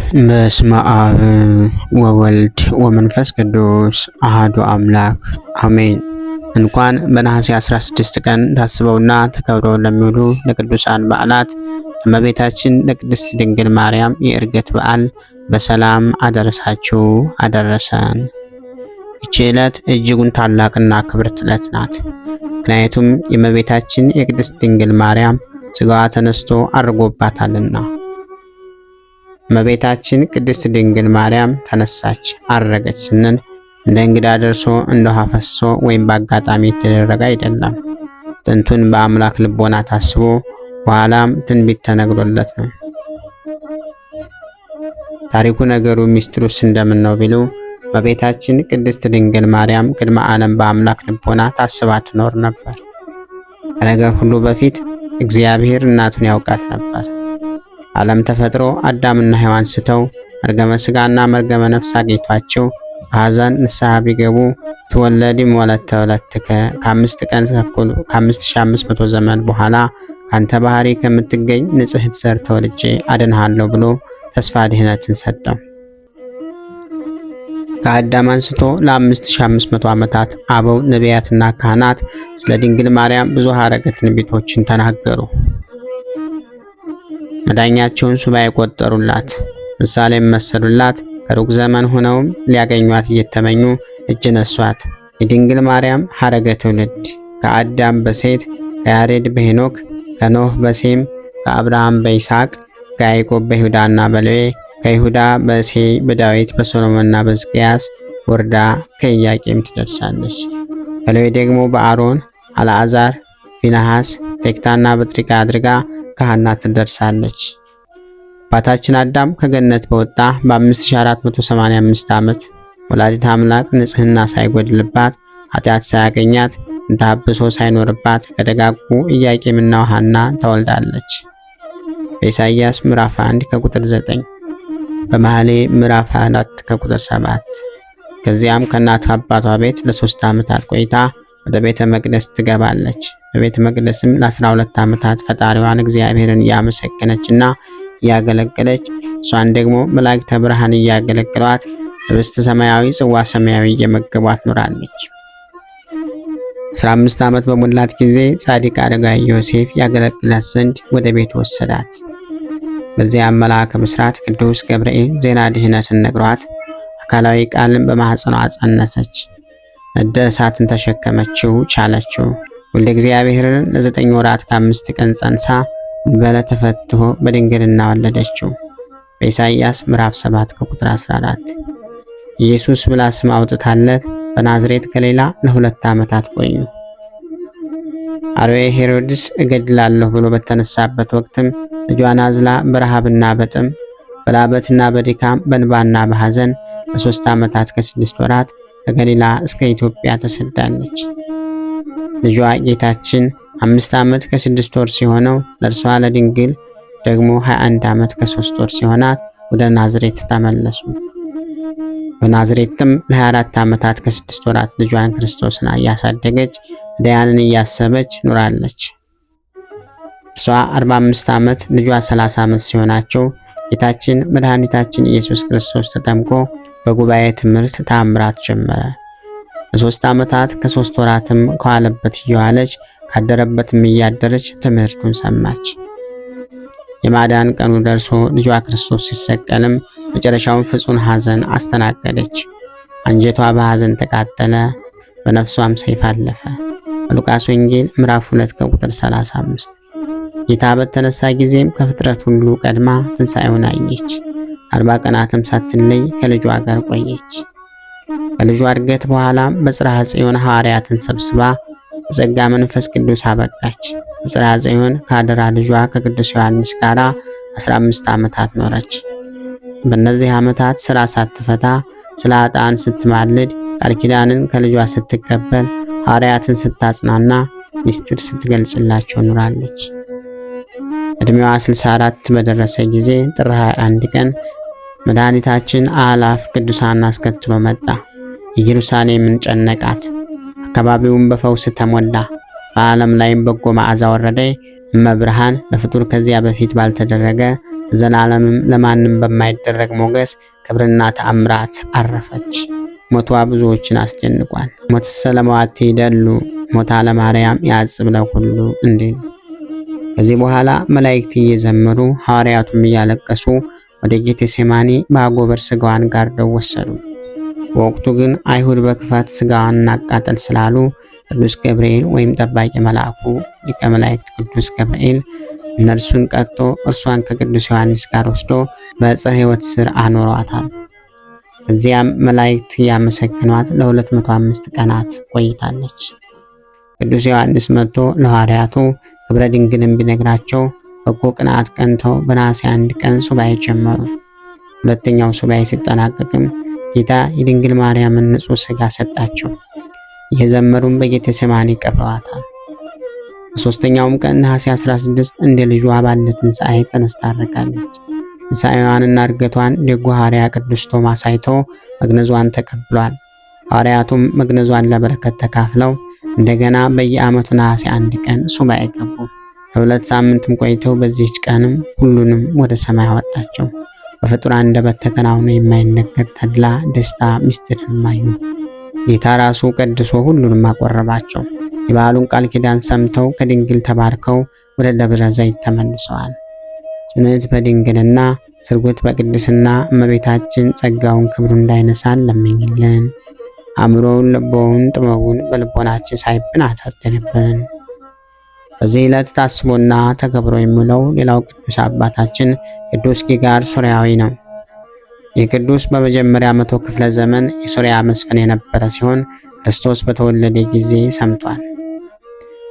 በስመ አብ ወወልድ ወመንፈስ ቅዱስ አሐዱ አምላክ አሜን። እንኳን በነሐሴ 16 ቀን ታስበውና ተከብረው ለሚውሉ ለቅዱሳን በዓላት ለእመቤታችን ለቅድስት ድንግል ማርያም የዕርገት በዓል በሰላም አደረሳችሁ አደረሰን። ይህች ዕለት እጅጉን ታላቅና ክብርት ዕለት ናት። ምክንያቱም የእመቤታችን የቅድስት ድንግል ማርያም ሥጋዋ ተነስቶ አርጎባታልና። እመቤታችን ቅድስት ድንግል ማርያም ተነሳች አረገች ስንል እንደ እንግዳ ደርሶ እንደ ውሃ ፈሶ ወይም በአጋጣሚ የተደረገ አይደለም። ጥንቱን በአምላክ ልቦና ታስቦ በኋላም ትንቢት ተነግሮለት ነው። ታሪኩ ነገሩ ሚስጥሩስ እንደምን ነው ቢሉ እመቤታችን ቅድስት ድንግል ማርያም ቅድመ ዓለም በአምላክ ልቦና ታስባ ትኖር ነበር። ከነገር ሁሉ በፊት እግዚአብሔር እናቱን ያውቃት ነበር። ዓለም ተፈጥሮ አዳምና ሔዋን ስተው መርገመ ሥጋና መርገመ ነፍስ አግኝቷቸው በሐዘን ንስሐ ቢገቡ ትወለድም ወለተ ወለትከ ከ5500 ዘመን በኋላ ካንተ ባህሪ ከምትገኝ ንጽሕት ዘር ተወልጄ አድንሃለሁ ብሎ ተስፋ ድህነትን ሰጠው። ከአዳም አንስቶ ለ5500 ዓመታት አበው ነቢያትና ካህናት ስለ ድንግል ማርያም ብዙ ሐረገ ትንቢቶችን ተናገሩ። መዳኛቸውን ሱባኤ ቆጠሩላት፣ ምሳሌም መሰሉላት። ከሩቅ ዘመን ሆነውም ሊያገኟት እየተመኙ እጅ ነሷት። የድንግል ማርያም ሐረገ ትውልድ ከአዳም በሴት ከያሬድ በሄኖክ ከኖህ በሴም ከአብርሃም በይስሐቅ ከያዕቆብ በይሁዳና በሌዊ ከይሁዳ በእሴይ በዳዊት በሶሎሞንና በሕዝቅያስ ወርዳ ከኢያቄም ትደርሳለች። ከሌዊ ደግሞ በአሮን አልዓዛር ፊንሐስ ቴክታና በጥሪቃ አድርጋ ከሐና ትደርሳለች። አባታችን አዳም ከገነት በወጣ በ5485 ዓመት ወላዲተ አምላክ ንጽሕና ሳይጎድልባት ኃጢአት ሳያገኛት እንታብሶ ሳይኖርባት ከደጋጉ ኢያቄምና ሐና ተወልዳለች። በኢሳይያስ ምዕራፍ 1 ከቁጥር 9፣ በመኃልየ ምዕራፍ 24 ከቁጥር 7። ከዚያም ከእናት አባቷ ቤት ለ3 ዓመታት ቆይታ ወደ ቤተ መቅደስ ትገባለች። በቤተ መቅደስም ለ12 ዓመታት ፈጣሪዋን እግዚአብሔርን እያመሰገነችና እያገለገለች እሷን ደግሞ መላእክተ ብርሃን እያገለገሏት ህብስተ ሰማያዊ ጽዋ ሰማያዊ እየመገቧት ኖራለች። 15 ዓመት በሞላት ጊዜ ጻድቅ አረጋዊ ዮሴፍ ያገለግላት ዘንድ ወደ ቤት ወሰዳት። በዚያም መልአከ ብስራት ቅዱስ ገብርኤል ዜና ድህነትን ነግሯት አካላዊ ቃልን በማኅፀኗ ጸነሰች። ነደ እሳትን ተሸከመችው፣ ቻለችው። ወልደ እግዚአብሔርን ለ9 ወራት ከ5 ቀን ጸንሳ እንበለ ተፈትሆ በድንግልና ወለደችው። በኢሳይያስ ምዕራፍ 7 ከቁጥር 14። ኢየሱስ ብላ ስም አውጥታለት በናዝሬት ገሊላ ለ2 ዓመታት ቆዩ። አርዌ ሄሮድስ እገድላለሁ ብሎ በተነሳበት ወቅትም ልጇን አዝላ በረሃብና በጥም በላበትና በድካም በንባና በሐዘን ለ3 ዓመታት ከ6 ወራት ከገሊላ እስከ ኢትዮጵያ ተሰዳለች። ልጇ ጌታችን 5 ዓመት ከ6 ወር ሲሆነው ለእርሷ ለድንግል ደግሞ 21 ዓመት ከ3 ወር ሲሆናት ወደ ናዝሬት ተመለሱ። በናዝሬትም ለ24 ዓመታት ከ6 ወራት ልጇን ክርስቶስን እያሳደገች ዳያንን እያሰበች ኖራለች። እርሷ 45 ዓመት ልጇ 30 ዓመት ሲሆናቸው ጌታችን መድኃኒታችን ኢየሱስ ክርስቶስ ተጠምቆ በጉባኤ ትምህርት ተአምራት ጀመረ። ለ3 ዓመታት ከ3 ወራትም ከዋለበት እየዋለች ካደረበትም እያደረች ትምህርቱን ሰማች። የማዳን ቀኑ ደርሶ ልጇ ክርስቶስ ሲሰቀልም መጨረሻውን ፍጹም ሐዘን አስተናገደች። አንጀቷ በሐዘን ተቃጠለ፣ በነፍሷም ሰይፍ አለፈ። በሉቃስ ወንጌል ምዕራፍ 2 ከቁጥር 35። ጌታ በተነሳ ጊዜም ከፍጥረት ሁሉ ቀድማ ትንሣኤውን አየች። 40 ቀናትም ሳትለይ ከልጇ ጋር ቆየች። ከልጇ እርገት በኋላ በጽርሐ ጽዮን ሐዋርያትን ሰብስባ በጸጋ መንፈስ ቅዱስ አበቃች። በጽርሐ ጽዮን ከአደራ ልጇ ከቅዱስ ዮሐንስ ጋር 15 ዓመታት ኖረች። በእነዚህ ዓመታት ሥራ ሳትፈታ ስለ ኃጥአን ስትማልድ ቃል ኪዳንን ከልጇ ስትቀበል ሐዋርያትን ስታጽናና ምስጢር ስትገልጽላቸው ኖራለች። ዕድሜዋ 64 በደረሰ ጊዜ ጥር 21 ቀን መድኃኒታችን አእላፍ ቅዱሳን አስከትሎ መጣ። ኢየሩሳሌምን ጨነቃት፣ አካባቢውን በፈውስ ተሞላ። በዓለም ላይም በጎ መዓዛ ወረደ። እመብርሃን ለፍጡር ከዚያ በፊት ባልተደረገ ዘላለምም ለማንም በማይደረግ ሞገስ ክብርና ተአምራት አረፈች። ሞቷ ብዙዎችን አስጨንቋል። ሞትሰ ለመዋቲ ይደሉ ሞታ ለማርያም ያጽብ ለኩሉ እንዲል። ከዚህ በኋላ መላእክት እየዘመሩ ሐዋርያቱም እያለቀሱ ወደ ጌቴሴማኒ በአጎበር ስጋዋን ጋርደው ወሰዱ። በወቅቱ ግን አይሁድ በክፋት ስጋዋን እናቃጠል ስላሉ ቅዱስ ገብርኤል ወይም ጠባቂ መልአኩ ሊቀ መላእክት ቅዱስ ገብርኤል እነርሱን ቀጥቶ እርሷን ከቅዱስ ዮሐንስ ጋር ወስዶ በዕፀ ሕይወት ስር አኖሯታል። እዚያም መላእክት ያመሰግኗት ለ205 ቀናት ቆይታለች። ቅዱስ ዮሐንስ መጥቶ ለሐዋርያቱ ክብረ ድንግልን ቢነግራቸው በጎ ቅንዓት ቀንተው በነሐሴ 1 ቀን ሱባኤ ጀመሩ። ሁለተኛው ሱባኤ ሲጠናቀቅም ጌታ የድንግል ማርያምን ንጹሕ ሥጋ ሰጣቸው። እየዘመሩም በጌቴሴማኒ ቀብረዋታል። በሦስተኛውም ቀን ነሐሴ 16 እንደ ልጇ ባለ ትንሣኤ ተነስታ አረጋለች። ትንሣኤዋንና እርገቷን ደጉ ሐዋርያ ቅዱስ ቶማስ አይቶ መግነዟን ተቀብሏል። ሐዋርያቱም መግነዟን ለበረከት ተካፍለው እንደገና በየዓመቱ ነሐሴ 1 ቀን ሱባኤ ገቡ። ለሁለት ሳምንትም ቆይተው በዚህች ቀንም ሁሉንም ወደ ሰማይ አወጣቸው። በፍጡራን አንደበት ተከናውኖ የማይነገር ተድላ ደስታ ምስጢርን አዩ። ጌታ ራሱ ቀድሶ ሁሉንም አቆረባቸው። የበዓሉን ቃል ኪዳን ሰምተው ከድንግል ተባርከው ወደ ደብረ ዘይት ተመልሰዋል። ጽንዕት በድንግልና ስርጉት በቅድስና እመቤታችን ጸጋውን ክብሩ እንዳይነሳን ለምኝልን። አእምሮውን ልቦውን ጥበቡን በልቦናችን ሳይብን አታትርብን። በዚህ ዕለት ታስቦና ተከብሮ የሚውለው ሌላው ቅዱስ አባታችን ቅዱስ ጊጋር ሶርያዊ ነው። ይህ ቅዱስ በመጀመሪያ መቶ ክፍለ ዘመን የሶርያ መስፍን የነበረ ሲሆን ክርስቶስ በተወለደ ጊዜ ሰምቷል።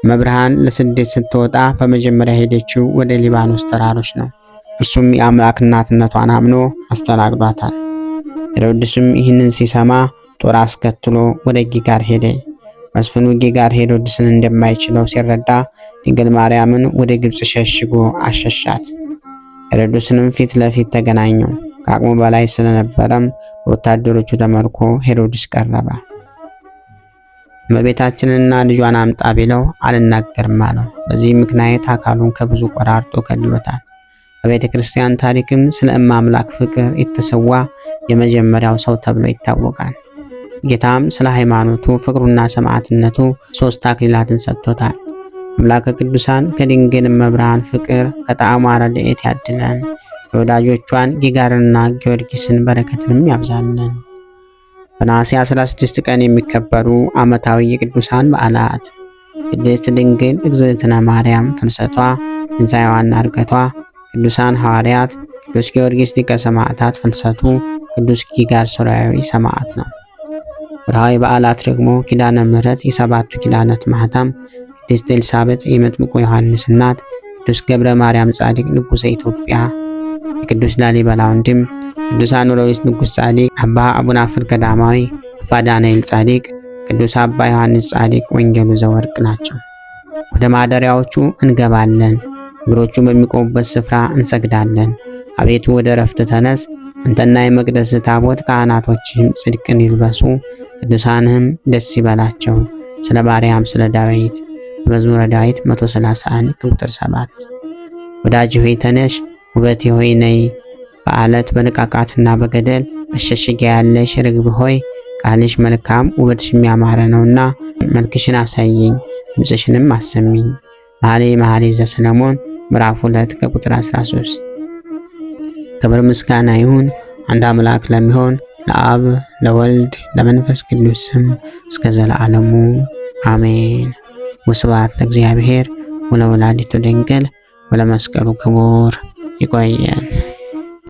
መብርሃን ለስደት ስትወጣ በመጀመሪያ ሄደችው ወደ ሊባኖስ ተራሮች ነው። እርሱም የአምላክ እናትነቷን አምኖ አስተናግዷታል። ሄሮድስም ይህንን ሲሰማ ጦር አስከትሎ ወደ ጊጋር ሄደ። መስፍኑ ጊጋር ሄሮድስን እንደማይችለው ሲረዳ ድንግል ማርያምን ወደ ግብጽ ሸሽጎ አሸሻት። ሄሮድስንም ፊት ለፊት ተገናኘው። ከአቅሙ በላይ ስለነበረም በወታደሮቹ ተመርኮ ሄሮድስ ቀረበ። እመቤታችንና ልጇን አምጣ ቢለው አልናገርም አለው። በዚህ ምክንያት አካሉን ከብዙ ቆራርጦ ከድሎታል። በቤተ ክርስቲያን ታሪክም ስለ አምላክ ፍቅር የተሰዋ የመጀመሪያው ሰው ተብሎ ይታወቃል። ጌታም ስለ ሃይማኖቱ ፍቅሩና ሰማዕትነቱ 3 አክሊላትን ሰጥቶታል። አምላከ ቅዱሳን ከድንግል መብርሃን ፍቅር ከጣዕሟ ረድኤት ያድለን። የወዳጆቿን ጊጋርና ጊዮርጊስን በረከትንም ያብዛልን። በነሐሴ 16 ቀን የሚከበሩ ዓመታዊ የቅዱሳን በዓላት ቅድስት ድንግል እግዝእትነ ማርያም ፍልሰቷ፣ ትንሣኤዋና ዕርገቷ፣ ቅዱሳን ሐዋርያት፣ ቅዱስ ጊዮርጊስ ሊቀ ሰማዕታት ፍልሰቱ፣ ቅዱስ ጊጋር ሶርያዊ ሰማዕት ነው። ወርሃዊ በዓላት ደግሞ ኪዳነ ምሕረት የሰባቱ ኪዳናት ማኅተም፣ ቅድስት ኤልሳቤጥ የመጥምቁ ዮሐንስ እናት፣ ቅዱስ ገብረ ማርያም ጻድቅ ንጉሠ ኢትዮጵያ፣ የቅዱስ ላሊበላ ወንድም፣ ቅዱስ አኖሬዎስ ንጉሥ ጻድቅ፣ አባ አቡናፍር ገዳማዊ፣ አባ ዳንኤል ጻድቅ፣ ቅዱስ አባ ዮሐንስ ጻድቅ ወንጌሉ ዘወርቅ ናቸው። ወደ ማደሪያዎቹ እንገባለን፣ እግሮቹ በሚቆሙበት ስፍራ እንሰግዳለን። አቤቱ ወደ ረፍት ተነስ፣ አንተና የመቅደስ ታቦት ካህናቶችህም ጽድቅን ይልበሱ፣ ቅዱሳንህም ደስ ይበላቸው። ስለ ባሪያም ስለ ዳዊት በመዝሙረ ዳዊት 131 ቁጥር 7። ወዳጅ ሆይ ተነሽ፣ ውበቴ ሆይ ነይ፣ በዓለት በንቃቃትና በገደል መሸሸጊያ ያለሽ ርግብ ሆይ ቃልሽ መልካም ውበትሽም ያማረ ነውና መልክሽን አሳየኝ፣ ድምፅሽንም አሰሚኝ። መኃልየ ዘሰሎሞን ምዕራፍ 2 ከቁጥር 13። ክብር ምስጋና ይሁን አንድ አምላክ ለሚሆን ለአብ ለወልድ ለመንፈስ ቅዱስ ስም እስከ ዘለዓለሙ አሜን። ወስብሐት ለእግዚአብሔር ወለወላዲቱ ድንግል ወለመስቀሉ ክቡር። ይቆየን።